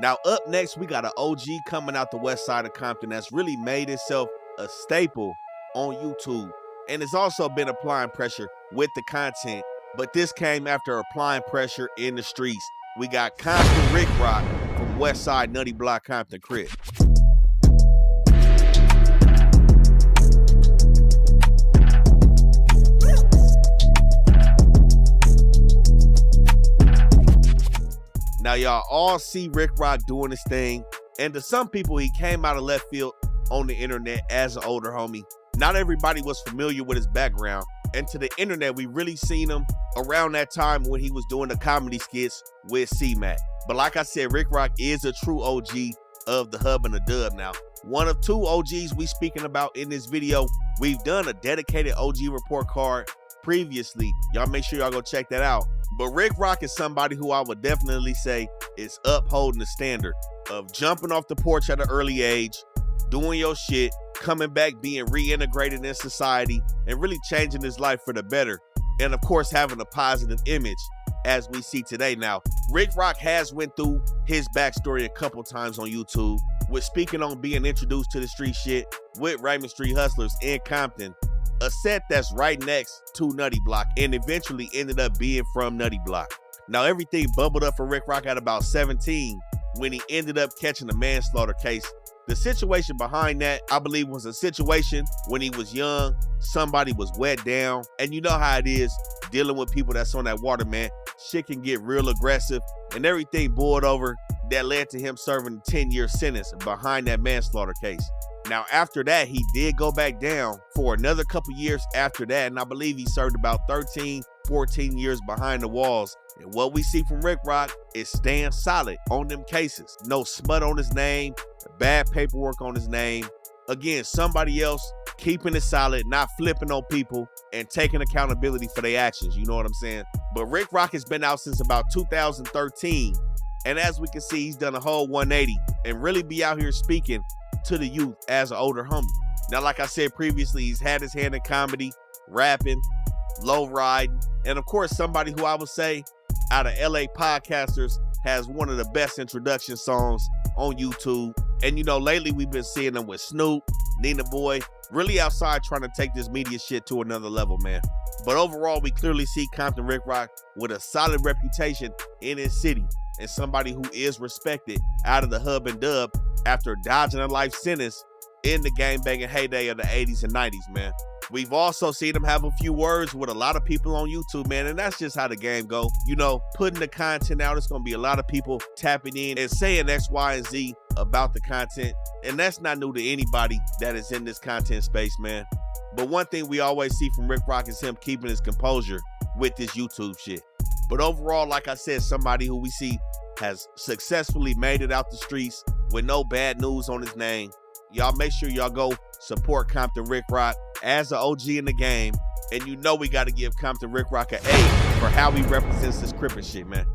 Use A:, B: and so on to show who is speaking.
A: Now up next, we got an OG coming out the west side of Compton that's really made itself a staple on YouTube. And it's also been applying pressure with the content, but this came after applying pressure in the streets. We got Compton Ricc from west side Nutty Blocc Compton Crip. Now, y'all all see Ricc doing his thing, and to some people, he came out of left field on the internet as an older homie. Not everybody was familiar with his background, and to the internet, we really seen him around that time when he was doing the comedy skits with C-Mac. But like I said, Ricc is a true OG of the hub and the dub now. One of two OGs we speaking about in this video. We've done a dedicated OG report card previously. Y'all make sure y'all go check that out. But Ricc is somebody who I would definitely say is upholding the standard of jumping off the porch at an early age, doing your shit, coming back, being reintegrated in society, and really changing his life for the better. And of course, having a positive image as we see today. Now, Ricc has went through his backstory a couple times on YouTube, with speaking on being introduced to the street shit with Raymond Street Hustlers in Compton, a set that's right next to Nutty Blocc, and eventually ended up being from Nutty Blocc. Now, everything bubbled up for Ricc at about 17 when he ended up catching a manslaughter case. The situation behind that, I believe, was a situation when he was young, somebody was wet down, and you know how it is dealing with people that's on that water, man. Shit can get real aggressive, and everything boiled over that led to him serving a 10-year sentence behind that manslaughter case. Now, after that, he did go back down for another couple years after that, and I believe he served about 13, 14 years behind the walls. And what we see from Ricc is staying solid on them cases. No smut on his name, bad paperwork on his name. Again, somebody else keeping it solid, not flipping on people, and taking accountability for their actions. You know what I'm saying? But Ricc has been out since about 2013. And as we can see, he's done a whole 180 and really be out here speaking to the youth as an older homie. Now, like I said previously, he's had his hand in comedy, rapping, low riding, and of course, somebody who I would say out of LA podcasters has one of the best introduction songs on YouTube. And you know, lately we've been seeing him with Snoop, Nina Boy, really outside trying to take this media shit to another level, man. But overall, we clearly see Compton Ricc with a solid reputation in his city and somebody who is respected out of the hub and dub after dodging a life sentence in the gang-banging heyday of the 80s and 90s, man. We've also seen him have a few words with a lot of people on YouTube, man, and that's just how the game go. You know, putting the content out, it's going to be a lot of people tapping in and saying X, Y, and Z about the content, and that's not new to anybody that is in this content space, man. But one thing we always see from Ricc is him keeping his composure with this YouTube shit. But overall, like I said, somebody who we see has successfully made it out the streets with no bad news on his name. Y'all make sure y'all go support Compton Ricc as an OG in the game. And you know we got to give Compton Ricc an A for how he represents this Crip and shit, man.